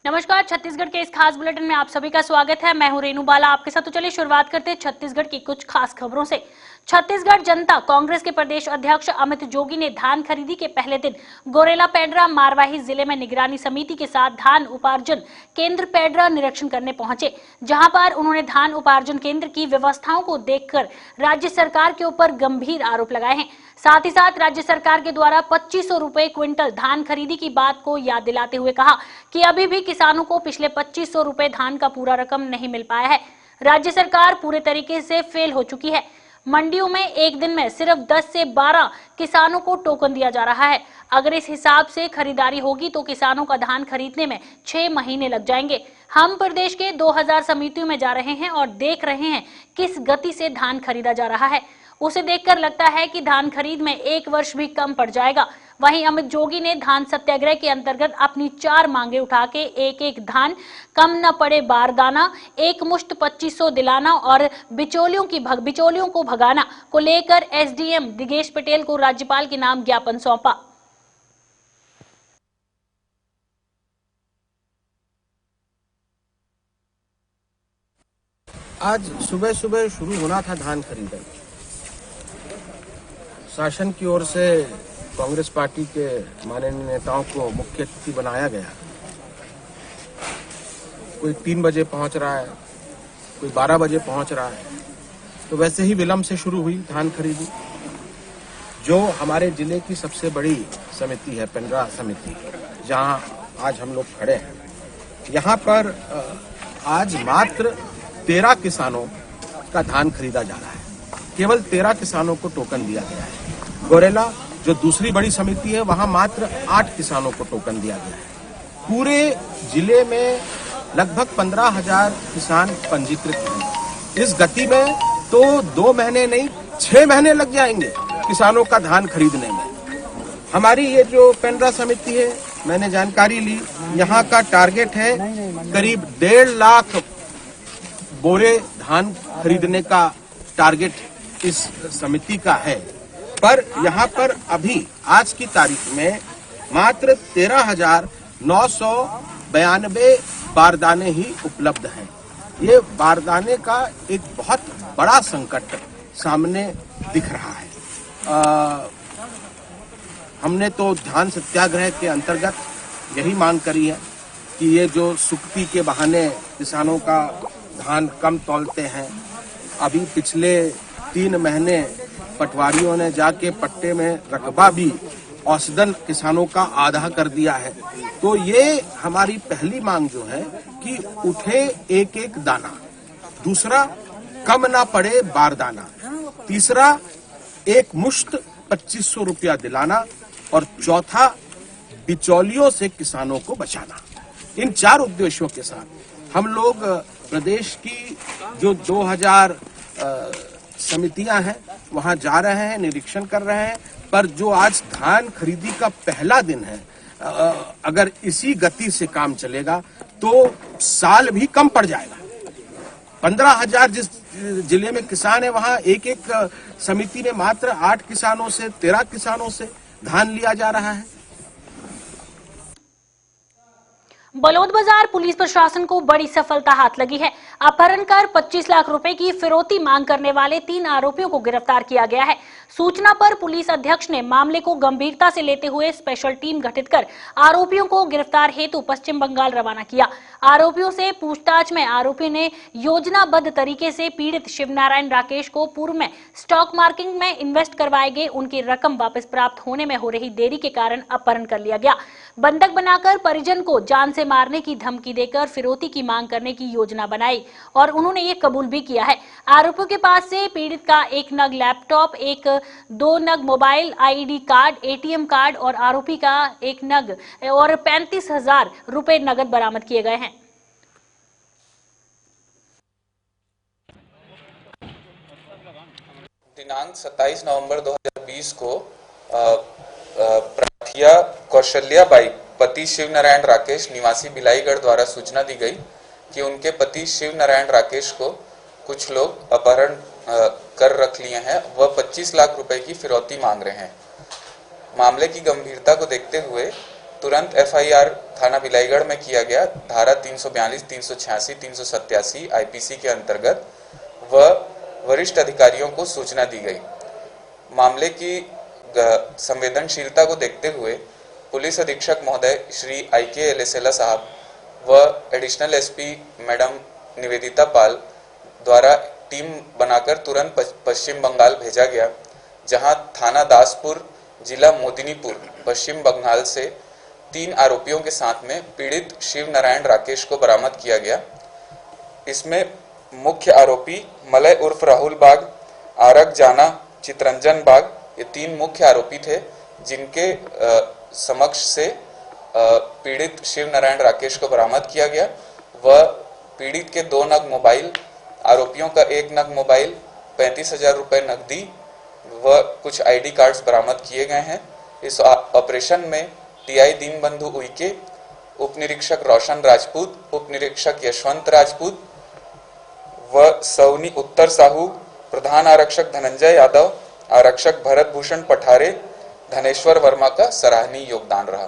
नमस्कार, छत्तीसगढ़ के इस खास बुलेटिन में आप सभी का स्वागत है। मैं हूं रेनू बाला आपके साथ। तो चलिए शुरुआत करते हैं छत्तीसगढ़ की कुछ खास खबरों से। छत्तीसगढ़ जनता कांग्रेस के प्रदेश अध्यक्ष अमित जोगी ने धान खरीदी के पहले दिन गोरेला पेड्रा मारवाही जिले में निगरानी समिति के साथ धान उपार्जन केंद्र पेड्रा निरीक्षण करने पहुंचे, जहां पर उन्होंने धान उपार्जन केंद्र की व्यवस्थाओं को देखकर राज्य सरकार के ऊपर गंभीर आरोप लगाए हैं। साथ ही साथ राज्य सरकार के द्वारा 2500 रुपए क्विंटल धान खरीदी की बात को याद दिलाते हुए कहा कि अभी भी किसानों को पिछले 2500 रुपए धान का पूरा रकम नहीं मिल पाया है। राज्य सरकार पूरे तरीके से फेल हो चुकी है। मंडियों में एक दिन में सिर्फ 10 से 12 किसानों को टोकन दिया जा रहा है। अगर इस हिसाब से खरीदारी होगी तो किसानों का धान खरीदने में 6 महीने लग जाएंगे। हम प्रदेश के 2000 समितियों में जा रहे हैं और देख रहे हैं किस गति से धान खरीदा जा रहा है। उसे देखकर लगता है कि धान खरीद में 1 वर्ष भी कम पड़ जाएगा। वहीं अमित जोगी ने धान सत्याग्रह के अंतर्गत अपनी 4 मांगे उठा के एक धान कम न पड़े बारदाना, एक मुश्त 2500 दिलाना और बिचौलियों को भगाना को लेकर एसडीएम दिगेश पटेल को राज्यपाल के नाम ज्ञापन सौंपा। आज सुबह सुबह शुरू होना था धान खरीदना। शासन की ओर से कांग्रेस पार्टी के माननीय नेताओं को मुख्य अतिथि बनाया गया। कोई 3 बजे पहुंच रहा है, कोई 12 बजे पहुंच रहा है। तो वैसे ही विलंब से शुरू हुई धान खरीदी। जो हमारे जिले की सबसे बड़ी समिति है, पेंड्रा समिति, जहां आज हम लोग खड़े हैं, यहाँ पर आज मात्र 13 किसानों का धान खरीदा जा रहा है। केवल 13 किसानों को टोकन दिया गया है। गोरेला जो दूसरी बड़ी समिति है, वहां मात्र 8 किसानों को टोकन दिया गया है। पूरे जिले में लगभग 15,000 किसान पंजीकृत हैं। इस गति में तो 2 महीने नहीं 6 महीने लग जाएंगे किसानों का धान खरीदने में। हमारी ये जो पेंड्रा समिति है, मैंने जानकारी ली, यहाँ का टारगेट है करीब 1.5 लाख बोरे धान खरीदने का टारगेट इस समिति का है। पर यहाँ पर अभी आज की तारीख में मात्र 13,992 बारदाने ही उपलब्ध हैं। ये बारदाने का एक बहुत बड़ा संकट सामने दिख रहा है। हमने तो धान सत्याग्रह के अंतर्गत यही मांग करी है कि ये जो सुक्ति के बहाने किसानों का धान कम तौलते हैं, अभी पिछले 3 महीने पटवारियों ने जाके पट्टे में रकबा भी औसतन किसानों का आधा कर दिया है। तो ये हमारी पहली मांग जो है कि उठे एक दाना, दूसरा कम ना पड़े बारदाना, तीसरा एक मुश्त 2500 रुपया दिलाना और चौथा बिचौलियों से किसानों को बचाना। इन 4 उद्देश्यों के साथ हम लोग प्रदेश की जो 2000 समितियां हैं वहां जा रहे हैं, निरीक्षण कर रहे हैं। पर जो आज धान खरीदी का पहला दिन है, अगर इसी गति से काम चलेगा तो साल भी कम पड़ जाएगा। 15,000 जिस जिले में किसान है, वहां एक समिति में मात्र 8 किसानों से 13 किसानों से धान लिया जा रहा है। बलौदाबाजार पुलिस प्रशासन को बड़ी सफलता हाथ लगी है। अपहरण कर 25 लाख रुपए की फिरौती मांग करने वाले 3 आरोपियों को गिरफ्तार किया गया है। सूचना पर पुलिस अध्यक्ष ने मामले को गंभीरता से लेते हुए स्पेशल टीम गठित कर आरोपियों को गिरफ्तार हेतु पश्चिम बंगाल रवाना किया। आरोपियों से पूछताछ में आरोपियों ने योजनाबद्ध तरीके से पीड़ित शिवनारायण राकेश को पूर्व में स्टॉक मार्केट में इन्वेस्ट करवाए गए उनकी रकम वापस प्राप्त होने में हो रही देरी के कारण अपहरण कर लिया गया। बंधक बनाकर परिजन को जान से मारने की धमकी देकर फिरौती की मांग करने की योजना बनाई और उन्होंने ये कबूल भी किया है। आरोपियों के पास से पीड़ित का 1 नग लैपटॉप, 2 नग mobile ID card, ATM card और आरोपी का 1 नग और 35,000 रुपए नगद बरामद किए गए हैं। दिनांक 27 नवंबर 2020 को प्राथिया कौशल्याबाई पति शिव नारायण राकेश निवासी बिलाईगढ़ द्वारा सूचना दी गई कि उनके पति शिव नारायण राकेश को कुछ लोग अपहरण कर रख लिए हैं। वह 25 लाख रुपए की फिरौती मांग रहे हैं। मामले की गंभीरता को देखते हुए तुरंत एफआईआर थाना बिलाईगढ़ में किया गया। धारा 342, 386, 387 आईपीसी के अंतर्गत व वरिष्ठ अधिकारियों को सूचना दी गई। मामले की संवेदनशीलता को देखते हुए पुलिस अधीक्षक महोदय श्री IK एलेसेला साहब व एडिशनल एसपी मैडम निवेदिता पाल द्वारा टीम बनाकर तुरंत पश्चिम बंगाल भेजा गया, जहां थाना दासपुर, जिला मोदिनीपुर, पश्चिम बंगाल से 3 आरोपियों के साथ में पीड़ित शिव नारायण राकेश को बरामद किया गया। इसमें मुख्य आरोपी मलय उर्फ राहुल बाग, आरक जाना, चित्रंजन बाग, ये 3 मुख्य आरोपी थे, जिनके समक्ष से पीड़ित शिव नारायण राकेश को बरामद किया गया। वह पीड़ित के 2 नग मोबाइल, आरोपियों का 1 नग मोबाइल, 35,000 रुपए नकदी व कुछ ID कार्ड्स बरामद किए गए हैं। इस ऑपरेशन में TI दीनबंधु उइके, उप निरीक्षक रोशन राजपूत, उप निरीक्षक यशवंत राजपूत व सौनी उत्तर साहू, प्रधान आरक्षक धनंजय यादव, आरक्षक भरत भूषण पठारे, धनेश्वर वर्मा का सराहनीय योगदान रहा,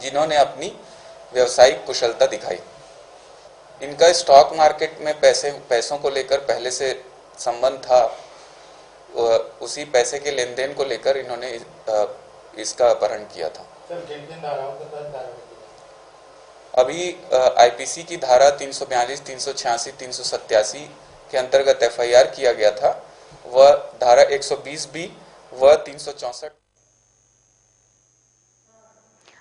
जिन्होंने अपनी व्यवसायिक कुशलता दिखाई। इनका स्टॉक मार्केट में पैसों को लेकर पहले से संबंध था। उसी पैसे के लेन देन को लेकर इन्होंने इसका अपहरण किया था। अभी आईपीसी की धारा 342, 386, 387 के अंतर्गत एफआईआर किया गया था। वह धारा 120B व 364।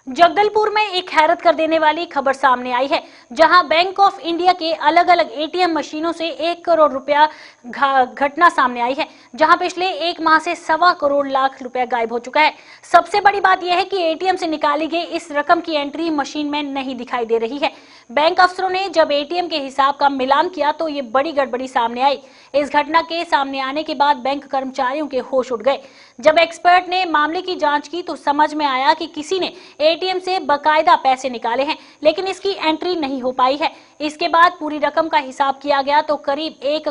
जगदलपुर में एक हैरत कर देने वाली खबर सामने आई है, जहां बैंक ऑफ इंडिया के अलग अलग एटीएम मशीनों से 1 करोड़ रुपया घटना सामने आई है, जहां पिछले 1 माह से 1.25 करोड़ लाख रुपया गायब हो चुका है। सबसे बड़ी बात यह है कि एटीएम से निकाली गई इस रकम की एंट्री मशीन में नहीं दिखाई दे रही है। बैंक अफसरों ने जब एटीएम के हिसाब का मिलान किया तो ये बड़ी गड़बड़ी सामने आई। इस घटना के सामने आने के बाद बैंक कर्मचारियों के होश उड़ गए। जब एक्सपर्ट ने मामले की जांच की तो समझ में आया कि किसी ने एटीएम से बकायदा पैसे निकाले हैं, लेकिन इसकी एंट्री नहीं हो पाई है। इसके बाद पूरी रकम का हिसाब किया गया तो करीब 1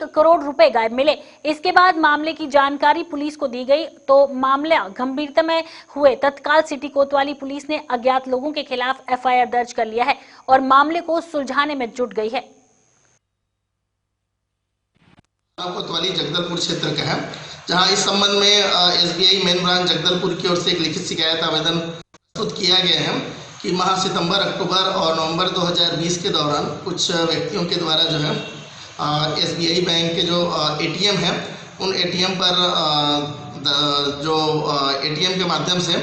करोड़ रुपए गायब मिले। इसके बाद मामले की जानकारी पुलिस को दी गई तो मामला गंभीरता में हुए तत्काल सिटी कोतवाली पुलिस ने अज्ञात लोगों के खिलाफ एफआईआर दर्ज कर लिया है और मामले को सुलझाने में जुट गई है। कोतवाली जगदलपुर क्षेत्र का है, जहां इस संबंध में SBI मेन ब्रांच जगदलपुर की ओर से एक लिखित शिकायत आवेदन प्रस्तुत किया गया है कि माह सितंबर, अक्टूबर और नवंबर 2020 के दौरान कुछ व्यक्तियों के द्वारा जो है SBI बैंक के जो ATM है, उन ATM पर जो ATM के माध्यम से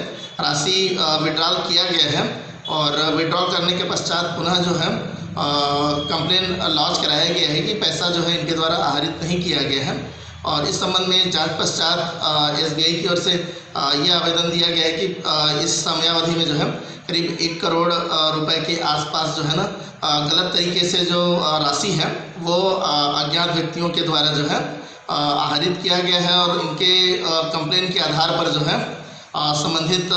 राशि विड्रॉल किया गया है और विड्रॉल करने के पश्चात पुनः जो है कंप्लेन लॉन्च कराया गया है कि पैसा जो है इनके द्वारा आहरित नहीं किया गया है। और इस संबंध में जांच पश्चात SBI की ओर से यह आवेदन दिया गया है कि इस समयावधि में जो है करीब 1 करोड़ रुपए के आसपास जो है ना गलत तरीके से जो राशि है वो अज्ञात व्यक्तियों के द्वारा जो है आहरित किया गया है और इनके कंप्लेन के आधार पर जो है संबंधित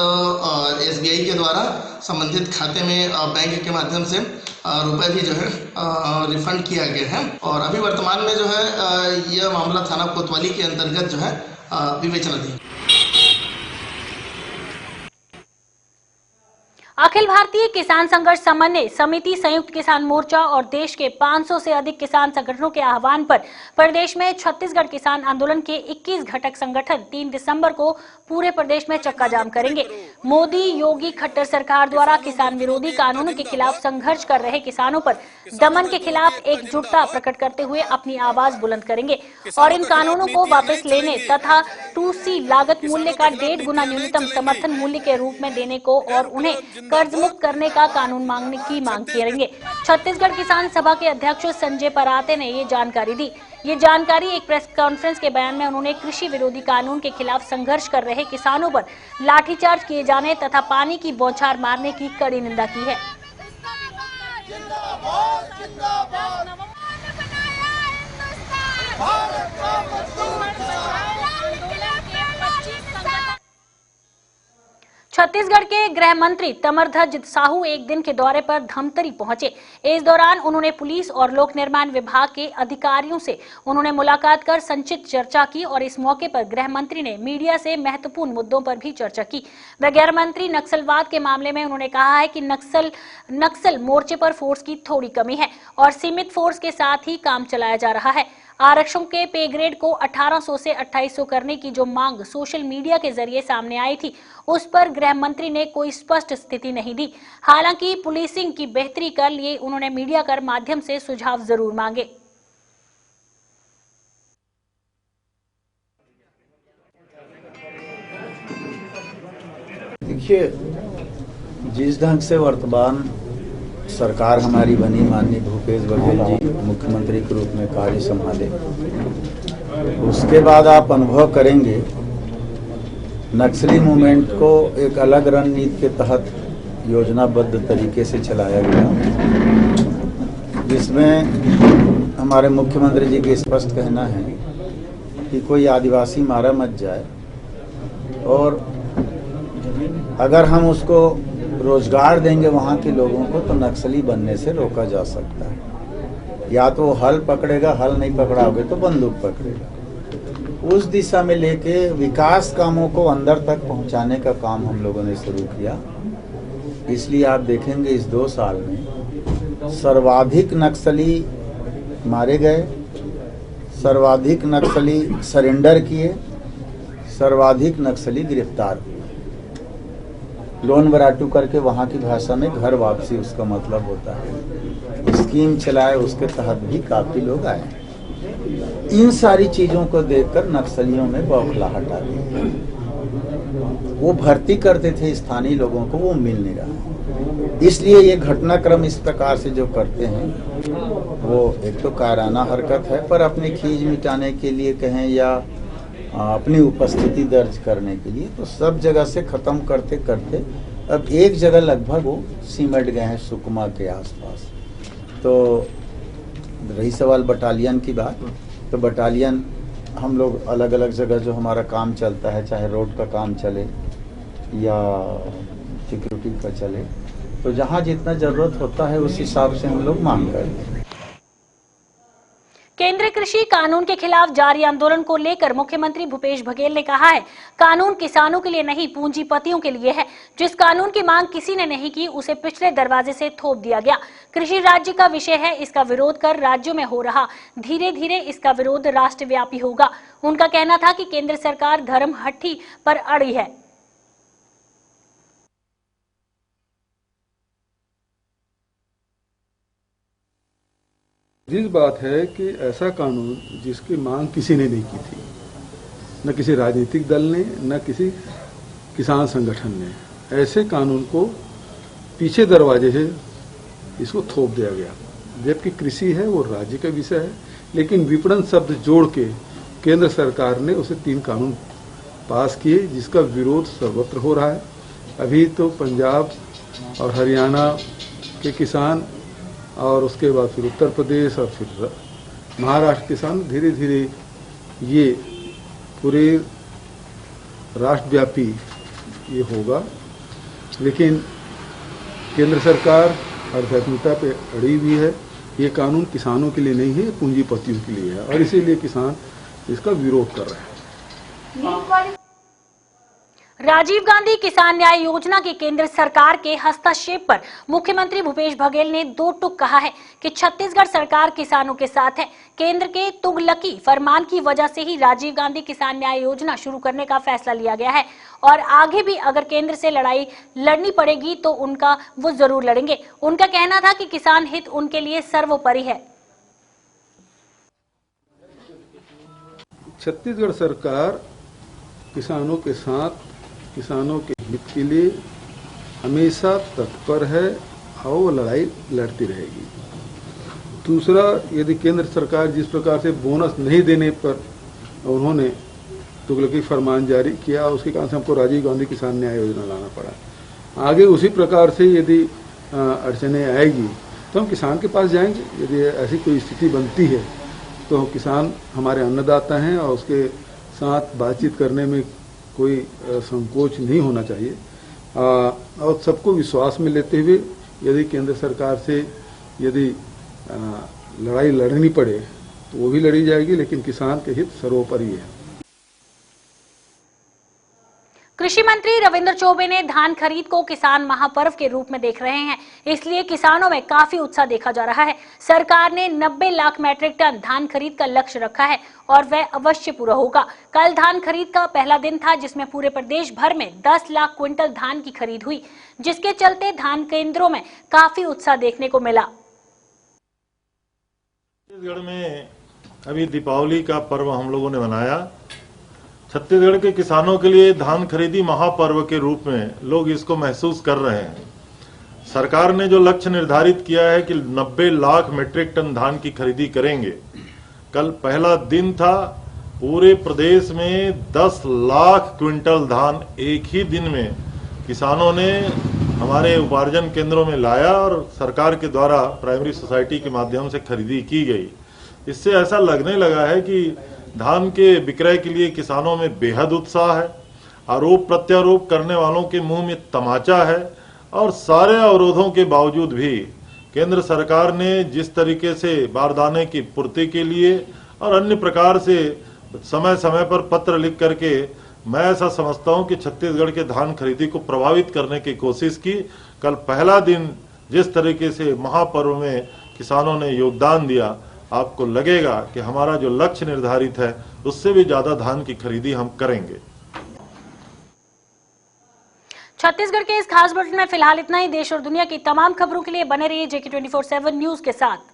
SBI के द्वारा संबंधित खाते में बैंक के माध्यम से रुपए भी जो है रिफंड किया गया है। और अभी वर्तमान में जो है यह मामला थाना कोतवाली के अंतर्गत जो है विवेचनाधीन। अखिल भारतीय किसान संघर्ष समन्वय समिति, संयुक्त किसान मोर्चा और देश के 500 से अधिक किसान संगठनों के आह्वान पर प्रदेश में छत्तीसगढ़ किसान आंदोलन के 21 घटक संगठन 3 दिसंबर को पूरे प्रदेश में चक्का जाम करेंगे। मोदी योगी खट्टर सरकार द्वारा किसान विरोधी कानूनों के खिलाफ संघर्ष कर रहे किसानों पर दमन के खिलाफ एकजुटता प्रकट करते हुए अपनी आवाज बुलंद करेंगे और इन कानूनों को वापस लेने तथा 2C लागत मूल्य का 1.5 गुना न्यूनतम समर्थन मूल्य के रूप में देने को और उन्हें कर्ज मुक्त करने का कानून मांगने की मांग करेंगे। छत्तीसगढ़ किसान सभा के अध्यक्ष संजय पराते ने ये जानकारी दी। ये जानकारी एक प्रेस कॉन्फ्रेंस के बयान में उन्होंने कृषि विरोधी कानून के खिलाफ संघर्ष कर रहे किसानों पर लाठीचार्ज किए जाने तथा पानी की बौछार मारने की कड़ी निंदा की है। छत्तीसगढ़ के गृह मंत्री तमरध्वज साहू एक दिन के दौरे पर धमतरी पहुंचे। इस दौरान उन्होंने पुलिस और लोक निर्माण विभाग के अधिकारियों से उन्होंने मुलाकात कर संक्षिप्त चर्चा की और इस मौके पर गृह मंत्री ने मीडिया से महत्वपूर्ण मुद्दों पर भी चर्चा की। गृह मंत्री नक्सलवाद के मामले में उन्होंने कहा है कि नक्सल मोर्चे पर फोर्स की थोड़ी कमी है और सीमित फोर्स के साथ ही काम चलाया जा रहा है। आरक्षकों के पे ग्रेड को 1800 से 2800 करने की जो मांग सोशल मीडिया के जरिए सामने आई थी, उस पर गृह मंत्री ने कोई स्पष्ट स्थिति नहीं दी। हालांकि पुलिसिंग की बेहतरी के लिए उन्होंने मीडिया के माध्यम से सुझाव जरूर मांगे। देखिए, जिस ढंग से वर्तमान सरकार हमारी बनी, माननीय भूपेश बघेल जी मुख्यमंत्री के रूप में कार्य संभाले, उसके बाद आप अनुभव करेंगे नक्सली मूवमेंट को एक अलग रणनीति के तहत योजनाबद्ध तरीके से चलाया गया, जिसमें हमारे मुख्यमंत्री जी का स्पष्ट कहना है कि कोई आदिवासी मारा मत जाए और अगर हम उसको रोजगार देंगे वहाँ के लोगों को तो नक्सली बनने से रोका जा सकता है। या तो हल पकड़ेगा, हल नहीं पकड़ाओगे तो बंदूक पकड़ेगा। उस दिशा में लेके विकास कामों को अंदर तक पहुँचाने का काम हम लोगों ने शुरू किया। इसलिए आप देखेंगे इस 2 साल में सर्वाधिक नक्सली मारे गए, सर्वाधिक नक्सली सरेंडर किए, सर्वाधिक नक्सली गिरफ्तार हुए। लोन बराटू करके वहाँ की भाषा में घर वापसी उसका मतलब होता है। स्कीम चलाए, उसके तहत भी काफी लोग आए। इन सारी चीजों को देखकर नक्सलियों में बौखलाहट आ गई। वो भर्ती करते थे स्थानीय लोगों को, वो मिल नहीं रहा। इसलिए ये घटनाक्रम इस प्रकार से जो करते हैं वो एक तो कायराना हरकत है, पर अपनी खींच मिटाने के लिए कहें या अपनी उपस्थिति दर्ज करने के लिए, तो सब जगह से खत्म करते करते अब एक जगह लगभग वो सिमट गए हैं, सुकमा के आसपास। तो रही सवाल बटालियन की बात, तो बटालियन हम लोग अलग अलग जगह जो हमारा काम चलता है, चाहे रोड का काम चले या सिक्योरिटी का चले, तो जहाँ जितना जरूरत होता है उस हिसाब से हम लोग मांग करते हैं। केंद्रीय कृषि कानून के खिलाफ जारी आंदोलन को लेकर मुख्यमंत्री भूपेश बघेल ने कहा है, कानून किसानों के लिए नहीं, पूंजीपतियों के लिए है। जिस कानून की मांग किसी ने नहीं की, उसे पिछले दरवाजे से थोप दिया गया। कृषि राज्य का विषय है, इसका विरोध कर राज्यों में हो रहा, धीरे धीरे इसका विरोध राष्ट्रव्यापी होगा। उनका कहना था कि केंद्र सरकार धर्महट्टी पर अड़ी है। जिस बात है कि ऐसा कानून जिसकी मांग किसी ने नहीं की थी, न किसी राजनीतिक दल ने, न किसी किसान संगठन ने, ऐसे कानून को पीछे दरवाजे से इसको थोप दिया गया। जबकि कृषि है वो राज्य का विषय है, लेकिन विपणन शब्द जोड़ के केंद्र सरकार ने उसे 3 कानून पास किए, जिसका विरोध सर्वत्र हो रहा है। अभी तो पंजाब और हरियाणा के किसान और उसके बाद फिर उत्तर प्रदेश और फिर महाराष्ट्र किसान धीरे धीरे ये पूरे राष्ट्रव्यापी ये होगा। लेकिन केंद्र सरकार आध्यात्मिकता पे अड़ी हुई है। ये कानून किसानों के लिए नहीं है, पूंजीपतियों के लिए है, और इसीलिए किसान इसका विरोध कर रहे हैं। राजीव गांधी किसान न्याय योजना की केंद्र सरकार के हस्तक्षेप पर मुख्यमंत्री भूपेश बघेल ने 2 टूक कहा है कि छत्तीसगढ़ सरकार किसानों के साथ है। केंद्र के तुगलकी फरमान की वजह से ही राजीव गांधी किसान न्याय योजना शुरू करने का फैसला लिया गया है और आगे भी अगर केंद्र से लड़ाई लड़नी पड़ेगी तो वो जरूर लड़ेंगे। उनका कहना था कि किसान हित उनके लिए सर्वोपरि है। छत्तीसगढ़ सरकार किसानों के साथ, किसानों के हित के लिए हमेशा तत्पर है और वो लड़ाई लड़ती रहेगी। दूसरा, यदि केंद्र सरकार जिस प्रकार से बोनस नहीं देने पर उन्होंने तुगलकी फरमान जारी किया, उसके कारण से हमको राजीव गांधी किसान न्याय योजना लाना पड़ा। आगे उसी प्रकार से यदि अड़चने आएगी तो हम किसान के पास जाएंगे। यदि ऐसी कोई स्थिति बनती है तो किसान हमारे अन्नदाता हैं और उसके साथ बातचीत करने में कोई संकोच नहीं होना चाहिए। और सबको विश्वास में लेते हुए यदि केंद्र सरकार से यदि लड़ाई लड़नी पड़े तो वो भी लड़ी जाएगी, लेकिन किसान के हित सर्वोपरि है। कृषि मंत्री रविंद्र चौबे ने धान खरीद को किसान महापर्व के रूप में देख रहे हैं, इसलिए किसानों में काफी उत्साह देखा जा रहा है। सरकार ने 90 लाख मैट्रिक टन धान खरीद का लक्ष्य रखा है और वह अवश्य पूरा होगा। कल धान खरीद का पहला दिन था, जिसमें पूरे प्रदेश भर में 10 लाख क्विंटल धान की खरीद हुई, जिसके चलते धान केंद्रों में काफी उत्साह देखने को मिला। छत्तीसगढ़ में अभी दीपावली का पर्व हम लोगों ने मनाया। छत्तीसगढ़ के किसानों के लिए धान खरीदी महापर्व के रूप में लोग इसको महसूस कर रहे हैं। सरकार ने जो लक्ष्य निर्धारित किया है कि 90 लाख मीट्रिक टन धान की खरीदी करेंगे, कल पहला दिन था। पूरे प्रदेश में 10 लाख क्विंटल धान एक ही दिन में किसानों ने हमारे उपार्जन केंद्रों में लाया और सरकार के द्वारा प्राइमरी सोसाइटी के माध्यम से खरीदी की गई। इससे ऐसा लगने लगा है कि धान के विक्रय के लिए किसानों में बेहद उत्साह है। आरोप प्रत्यारोप करने वालों के मुंह में तमाचा है और सारे अवरोधों के बावजूद भी केंद्र सरकार ने जिस तरीके से बारदाने की पूर्ति के लिए और अन्य प्रकार से समय समय पर पत्र लिख करके, मैं ऐसा समझता हूं कि छत्तीसगढ़ के धान खरीदी को प्रभावित करने की कोशिश की। कल पहला दिन जिस तरीके से महापर्व में किसानों ने योगदान दिया, आपको लगेगा कि हमारा जो लक्ष्य निर्धारित है उससे भी ज्यादा धान की खरीदी हम करेंगे। छत्तीसगढ़ के इस खास बुलेटिन में फिलहाल इतना ही। देश और दुनिया की तमाम खबरों के लिए बने रहिए JK 24/7 न्यूज के साथ।